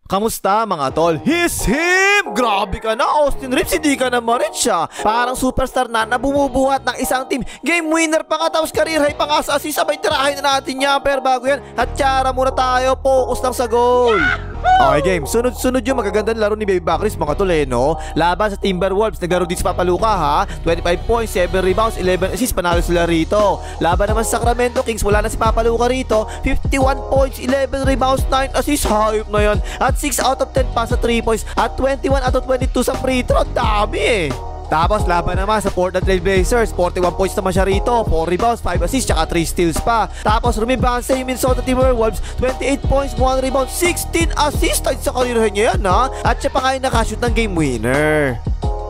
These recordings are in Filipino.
Kamusta mga tol? He's him! Grabe ka na, Austin Reeves, hindi ka na ma-reach siya. Parang superstar na bumubuhat ng isang team. Game winner pa nga, tapos career high pa nga sa assist. Sabay tirahin na natin yan. Pero bago yan, hatsara muna tayo. Focus lang sa goal. Okay game, sunod-sunod yung magagandang laro ni Baby Backris mga tol no? Laban sa Timberwolves, naglaro din si Papaluca ha. 25 points, 7 rebounds, 11 assists, panalo sila rito. Laban naman sa Sacramento Kings, wala na si Papaluca rito. 51 points, 11 rebounds, 9 assists, hayop na yan. At 6 out of 10 pa sa 3 points. At 21 out of 22 sa free throw, dami eh. Tapos laban naman sa Portland Trail Blazers, 41 points naman siya rito, 4 rebounds, 5 assists, tsaka 3 steals pa. Tapos rumibansa yung Minnesota Timberwolves, 28 points, 1 rebound, 16 assists sa career niya yan ha. At siya pa nga yung nakashoot ng game winner.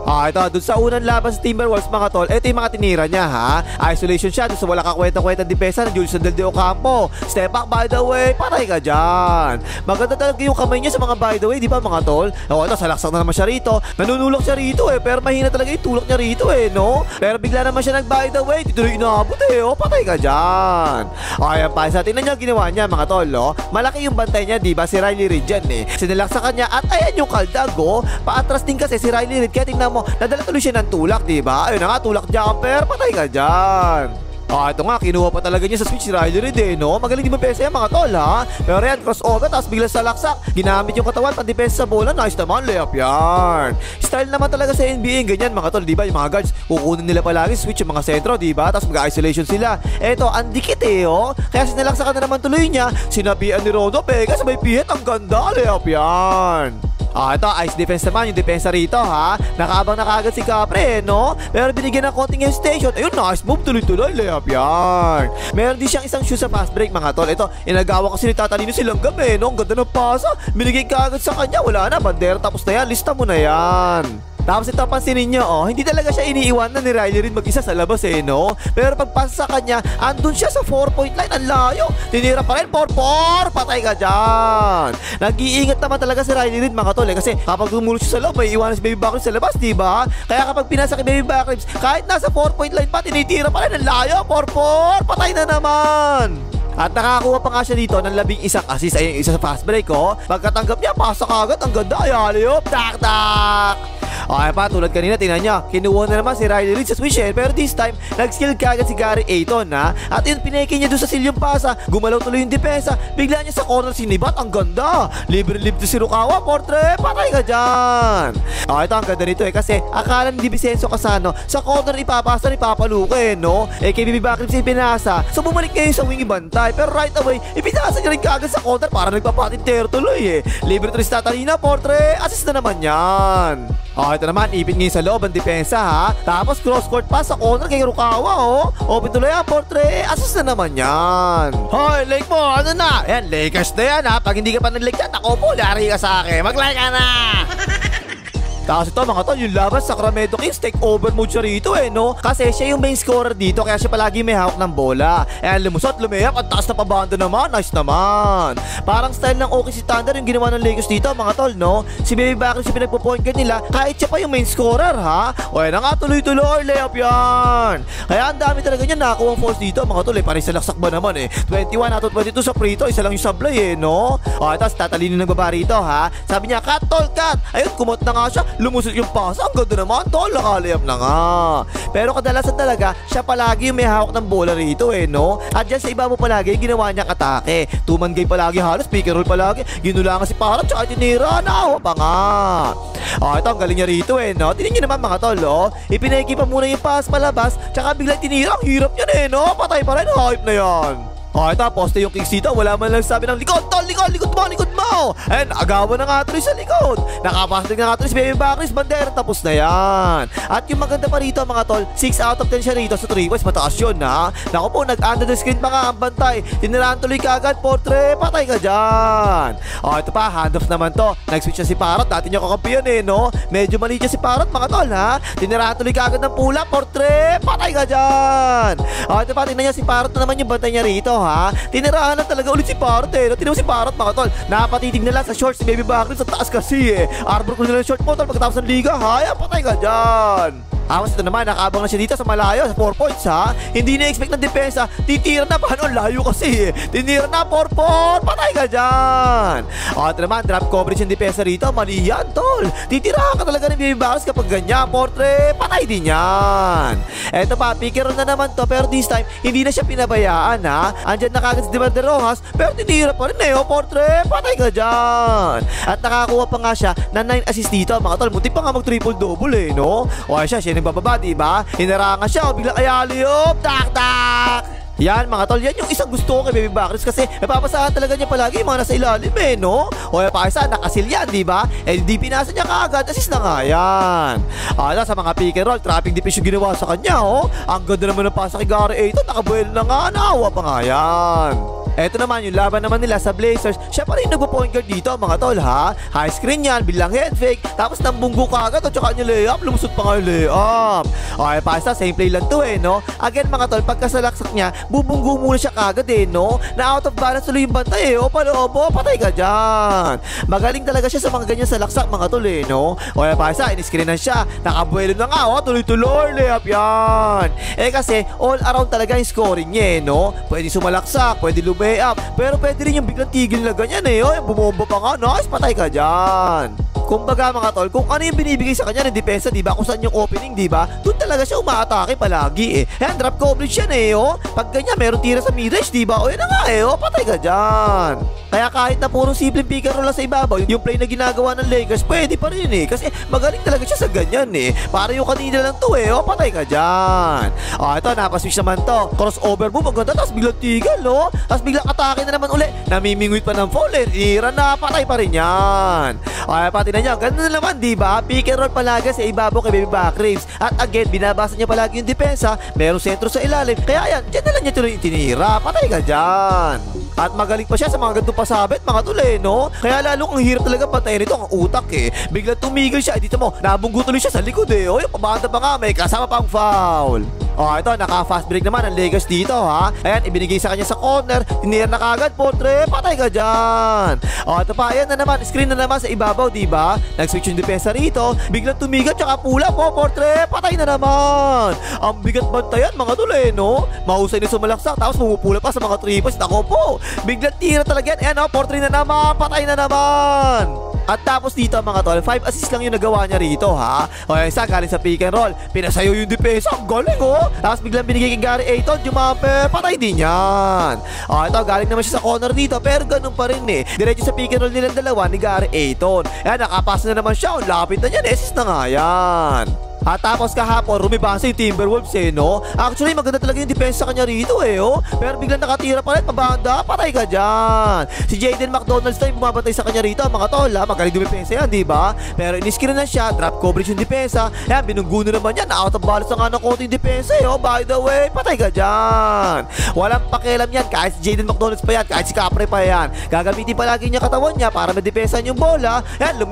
Ito, dun sa unang laban sa Timberwolves mga tol, ito yung mga tinira niya ha. Isolation shot, dun sa wala kakwenta-kwenta depensa ng Julius Randle de Ocampo. Step back by the way, patay ka dyan. Maganda talaga yung kamay niya sa mga by the way, di ba mga tol? Ito, salaksak na naman siya rito. Nanunulok siya rito pero mahina talaga yung tulak niya rito no? Pero bigla naman siya nag by the way, dito rin inaabot patay ka dyan. Ayan pa, sa tingnan niya ginawa niya mga tol, malaki yung bantay niya, di ba? Si Riley Reid dyan sinilaksa kanya at ayan yung kaldag paatras din kasi si Riley Reid, kaya tingnan mo, nadala tuloy siya ng tulak, diba? Ayun na nga, tulak jumper, patay ka dyan. Ito nga, kinuha pa talaga niya sa switch si Riley Reid Magaling din mag-pesa yan mga tol ha. Pero yan, crossover, tapos bigla sa laksak, ginamit yung katawan, pang-depensa sa bola, nice naman, layup yan. Style naman talaga sa NBA, ganyan mga tol, diba? Yung mga guards, kukunin nila palagi, switch yung mga sentro, diba? Tapos mag-isolation sila. Eto, ang dikit kaya sinalaksakan na naman tuloy niya, sinabihan ni Rondo Vega, sabay pihit, ang ganda, layup yan. Ito, ice defense naman, yung depensa rito ha. Nakaabang na kagad si Capre no? Pero binigyan ng konting hesitation. Ayun, nice move, tuloy-tuloy, layup yan. Meron din siyang isang shoot sa fast break mga tol. Ito, inagawa kasi ni Tatalino silang gabi no? Ang ganda ng pasa, binigay kagad sa kanya. Wala na, bandera, tapos na yan, lista mo na yan. Tapos ito, pansinin nyo, hindi talaga siya iniiwanan ni Riley Reid mag-isa sa labas no? Pero pagpasa sa kanya, andun siya sa 4-point line, ang layo. Tinira pa rin, 4-4, patay ka dyan. Nag-iingat naman talaga si Riley Reid mga tol kasi kapag gumulot siya sa loob, may iwanan si Baby Backris sa labas, diba? Kaya kapag pinasa kay Baby Backris, kahit nasa 4-point line pa, tinitira pa rin, ang layo, 4-4, patay na naman. At nakakuha pa nga siya dito ng 11 assist. Ayun, isa sa fast break pagkatanggap niya, pasa kagad, ang ganda, ayaliyop, tak-tak. Okay pa, tulad kanina, tingnan niya, kinuha na naman si Riley Reid sa switch pero this time, nag-skill kagad si Gary Ayton at yun, pineke niya doon sa silyong pasa, gumalaw tuloy yung depensa, bigla niya sa corner sinibat, ang ganda. Libre-libre to si Rukawa, portre, patay ka dyan. Ito, ang ganda nito kasi akala ni Di Vicenzo Casano, sa corner ipapasa ni Papaluca no? Kay Baby Backris yung pinasa, so bumalik kayo sa wing ibantay, pero right away, ipinasa niya rin kagad sa corner para nagpapatinter tuloy Libre to si Tatalina, portre, assist na naman yan. Ito naman, ipit ngayon sa loob ang depensa Tapos cross-court pass sa corner kay Rukawa Open tuloy ang portre, assist na naman yan. Hoy, like mo, ano na? Yan, Lakers na yan Pag hindi ka pa nag-like yan, ako po, lari ka sa akin. Mag-like ka na! Tapos ito mga tol, yung laban sa Sacramento Kings, take over mode siya rito no? Kasi siya yung main scorer dito, kaya siya palagi may hawak ng bola. Ayan, lumusot, lumiyap, at taas na pabando naman, nice naman. Parang style ng OKC Thunder yung ginawa ng Lakers dito mga tol no? Si Baby Backris yung pinagpo-point guard nila, kahit siya pa yung main scorer O yan na nga, tuloy-tuloy, layup yan. Kaya ang dami talaga niya nakakuha ang falls dito mga tol Parang salaksak ba naman 21 out of 22 sa free throw, isa lang yung sablay no? Tapos Tatalino nagbaba rito Sabi niya, cut tol, cut. Ayun, kumot na nga siya, lumusot yung pasa, ang ganda naman tol, nakalayap na nga. Pero kadalasan talaga, siya palagi yung may hawak ng bola rito no? At dyan sa iba mo palagi, ginawa niyang atake. Two-man game palagi halos, pick and roll palagi. Ginulangan si Parrot, tsaka tinira, naawa pa nga. Ito, ang galing niya rito no? Tingnan niyo naman mga tol ipinagi pa muna yung pass palabas, tsaka bigla tinira, ang hirap yan no? Patay pa rin, hype na yan. Ito, poste yung Kings dito, wala man lang sabi ng likod, tol, likod mo. And agawan na nga tuloy sa likod. Nakapasok na nga tuloy si Baby Backris, bandera, tapos na yan. At yung maganda pa rito mga tol, 6 out of 10 siya rito sa 3 points, mataas yun Naku po, nag-under the screen pa nga ang bantay. Tinirahan tuloy kagad, portre, patay ka dyan. Ito pa, handoff naman to. Nag-switch na si Parrot, dati niya kakampiyan no? Medyo mali niya si Parrot mga tol Tinirahan tuloy kagad ng pula, portre, patay ka dyan. Ito pa, tingnan niya si Parrot na naman yung bantay niya rito Tinirahan na talaga ulit si Parrot Tingnan mo si Parrot mga tol, napatitig na lang sa shorts si Baby Backris sa taas kasi Arbor ko nila yung short mo tol pagkatapos ng liga Patay ka dyan. Awas ito naman, nakaabang na siya dito sa malayo, sa 4 points ha. Hindi na-expect ng depensa, titira na, paano layo kasi tinira na, 4-4, patay ka dyan. O ito naman, drop coverage yung depensa rito, mali yan tol. Titira ka talaga ng Baby Backers kapag ganyan, 4-3, patay din yan. Eto pa, picker na naman to, pero this time, hindi na siya pinabayaan ha. Andyan na kagad si Devante Rojas, pero tinira pa rin 4-3, patay ka dyan. At nakakuha pa nga siya ng 9 assist dito mga tol. Muntik pa nga mag triple double no. O siya nagbababa diba? Hinarangan siya o biglang ayaliyop. Tak tak. Yan mga tol, yan yung isang gusto ko kay Baby Backers kasi napapasahan talaga niya palagi yung mga nasa ilalim no. O yung pakisa, nakasil yan diba? Di pinasa niya kaagad, assist na nga yan. Sa mga pick and roll, trapping defense yung ginawa sa kanya Ang ganda naman ng pasa kay Gary Ayton, nakabuel na nga, naawa pa nga yan. Eto naman, yung laban naman nila sa Blazers, siya pa rin nagpo-point guard dito mga tol ha. High screen yan, bilang head fake, tapos nambunggo ka agad at saka niya layup, lumusot pa nga yung layup. Okay, pasta, same play lang to no. Again mga tol, pagkasalaksak niya, bubunggo muna siya kagad no. Na out of balance tuloy yung bantay paloobo, patay ka dyan. Magaling talaga siya sa mga ganyan salaksak mga tol no. Okay, pasta, in-screen na siya, nakabuelo na nga tuloy-tuloy, layup yan. Kasi all around talaga yung scoring niya no. Pwede sumalaksak, pwede lumay up, pero pwede rin yung biglang tigil na ganyan yung bumomba pa nga, nice, patay ka dyan. Kumbaga mga tol, kung ano yung binibigay sa kanya ng depensa, diba? Kung saan yung opening, diba? Doon talaga siya umaatake palagi Yan, drop coverage yan Pag ganyan, meron tira sa mid-range, diba? O yun na nga patay ka dyan. Kaya kahit na puro simpleng pick and roll sa ibabaw, yung play na ginagawa ng Lakers, pwede pa rin kasi magaling talaga siya sa ganyan Para yung kanina lang to patay ka dyan. Ito, napaswitch naman to. Crossover move, maganda, tapos biglang tigil tapos biglang atake na naman uli. Namimingwit pa ng foul Ira na, patay pa rin yan. Pati na niya, ganun na naman diba? Pick and roll palagi sa ibabaw kay Baby Backers. At again, binabasa niya palagi yung depensa, merong sentro sa ilalim, kaya yan, dyan na lang niya tuloy tinira, patay ka dyan. At magaling pa siya sa mga ganitong pasabit mga tol no? Kaya lalong ang hirap talaga patayin nito ang utak Biglang tumigil siya, dito mo, nabunggo tuloy siya sa likod O yung pabanda pa nga, may kasama pang foul. Ito, naka-fast break naman ang Lakers dito ha. Ayan, ibinigay sa kanya sa corner, tinira na kagad, portre, patay ka dyan. Ito pa, ayan na naman, screen na naman sa ibabaw, diba? Nag-switch yung depensa rito, biglang tumigat, tsaka pula po, portre, patay na naman. Ang bigat bantayan mga tol no? Mahusay na sumalaksak, tapos pumupula pa sa mga 3 points. Ako po, biglang tira talaga yan, portre na naman, patay na naman. At tapos dito mga tol, 5 assists lang yung nagawa niya rito ha. O isa galing sa pick and roll, pinasayo yung depensa, ang galing Tapos biglang binigay kay Gary Ayton, jumape, patay din yan. Ito galing naman siya sa corner dito, pero ganun pa rin diretso sa pick and roll nilang dalawa ni Gary Ayton. Ayan, nakapasa na naman siya, lapit na yan, assist na nga yan. At tapos kahapon, rumibasa yung Timberwolves no? Actually, maganda talaga yung depensa kanya rito Pero biglang nakatira pa rin, pabanda, patay ka dyan. Si Jaden McDonald's tayo bumabantay sa kanya rito, mga tol magaling dumipensa yan, diba? Pero iniskrin na siya, drop coverage yung depensa. Ayan, binunggo na naman yan, out of balance na nga ng konting depensa By the way, patay ka dyan. Walang pakialam yan, kahit si Jaden McDonald's pa yan, kahit si Capre pa yan. Gagamitin palagi niya katawan niya para madepensa yung bola. Ayan,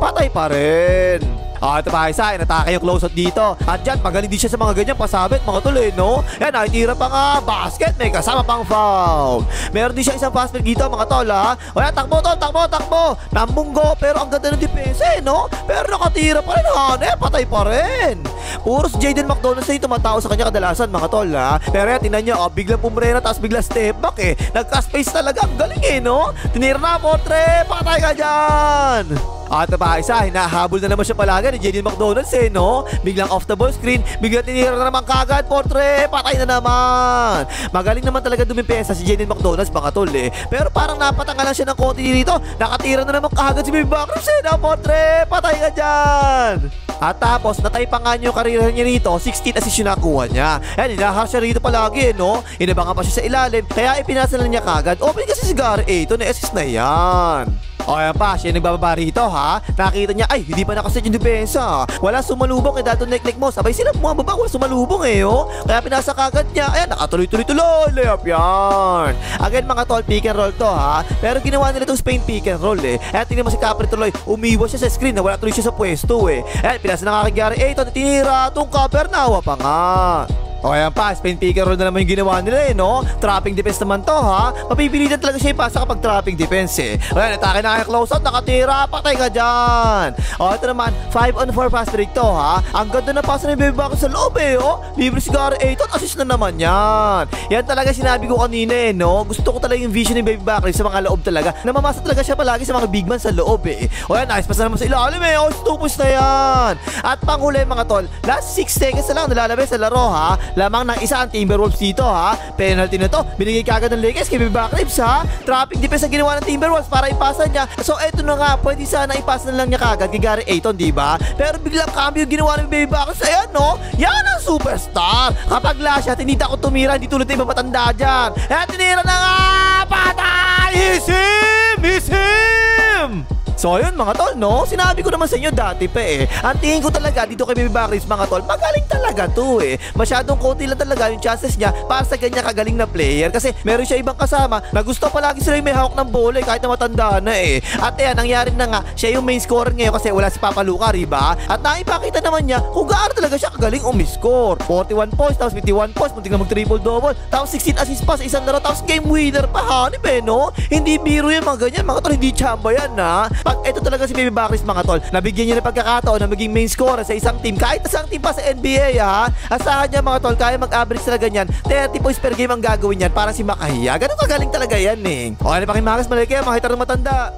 patay pa rin. Ito pa isa, inatake yung closeout dito. At dyan, magaling din siya sa mga ganyan pasabit mga tol no? Yan, nakitira pa nga, basket, may kasama pang foul. Meron din siya isang fast break dito mga tol O yan, takbo tol, takbo. Nambunggo, pero ang ganda ng depensa no? Pero nakatira pa rin patay pa rin. Puro si Jaden McDonald's na yung tumatao sa kanya kadalasan mga tol Pero yan, tinan niya, biglang pumrena, tapos biglang step back Nagka-space talaga, ang galing no? Tinira na, potre, patay ka dyan. At pa isa, hinahabol na naman siya palagi ni Jaden McDonald's no? Biglang off the ball screen, biglang tinira na naman kagad, portre, patay na naman. Magaling naman talaga dumipensa si Jaden McDonald's mga tol Pero parang napatanga lang siya ng konti dito, nakatira na naman kagad si Baby Backers portre, patay ka dyan. At tapos, natay pa nga yung karera niya rito, 16 assists yung nakuha niya. Ayan, inahar siya rito palagi no? Inabangan pa siya sa ilalim, kaya ipinasa na niya kagad. Open kasi si Gary Ayton, assist na yan. Ayan pa, siya nagbababa rito ha. Nakita niya, ay, hindi pa nakaset yung depensa. Wala sumalubong kay Dalton Leclerc mo. Sabay sila bumababa, wala sumalubong Kaya pinasa kagad niya. Ayan, nakatuloy-tuloy-tuloy. Layup yan. Again mga tol, pick and roll to ha. Pero ginawa nila itong Spain pick and roll Ayan, tingnan mo si Capri tuloy. Umiwas siya sa screen, nawala tuloy siya sa pwesto Ayan, pinasa na kay Gary Ayton, tinira, itong cover, nawa pa nga. O ayan pa, spin pick and roll na naman yung ginawa nila no? Trapping defense naman to ha. Mapipilitan talaga siya ipasa kapag trapping defense Ayan, atake na kaya close out, nakatira, patay ka dyan. O ito naman, 5 on 4 fast break to ha. Ang ganda na pasa ni Baby Bakri sa loob Libre si Gary Ayton, assist na naman yan. Yan talaga sinabi ko kanina no? Gusto ko talaga yung vision ni Baby Bakri sa mga loob talaga. Namamasa talaga siya palagi sa mga big man sa loob O yan, nice pass na naman sa ilalim O, stupos na yan. At panghuli mga tol, last 6 seconds na lang nalalabay sa laro ha. Lamang ng isa ang Timberwolves dito ha. Penalty na to, binigay kagad ng Lakers kay Baby Bakri ha. Trapping defense ang ginawa ng Timberwolves para ipasa niya. So eto na nga, pwede sana ipasa na lang niya kagad kay Gary Ayton, diba? Pero biglang cambio ginawa ng Baby Bakri. Ayan no, yan ang superstar. Kapag last shot, hindi ako tumira, hindi tulad ng iba matanda dyan. Ayan, tinira na nga, patay! Is him! So ayun mga tol no, sinabi ko naman sa inyo dati pa ang tingin ko talaga dito kay Baby Bakri mga tol, magaling talaga to Masyadong konti lang talaga yung chances niya para sa ganyan kagaling na player. Kasi meron siya ibang kasama na gusto palagi sila yung may hawak ng bola kahit na matanda na At ayan, nangyari na nga, siya yung main scorer ngayon kasi wala si Papa Luca, diba? At naipakita naman niya kung gaano talaga siya kagaling umiscore. 41 points, tapos 51 points, muntik na mag-triple-double, tapos 16 assists pa sa isang laro, tapos game winner pa, hanip no? Hindi biro yung mga ganyan, mga tol, hindi chamba yan Pag ito talaga si Baby Bakri mga tol, nabigyan niya ng pagkakataon na maging main scorer sa isang team, kahit isang team pa sa NBA asahan niya mga tol, kaya mag-average talaga ganyan 30 points per game ang gagawin yan para si Makahiya. Ganun kagaling talaga yan O ano pa kay Marcus Malay, kaya makita ng matanda.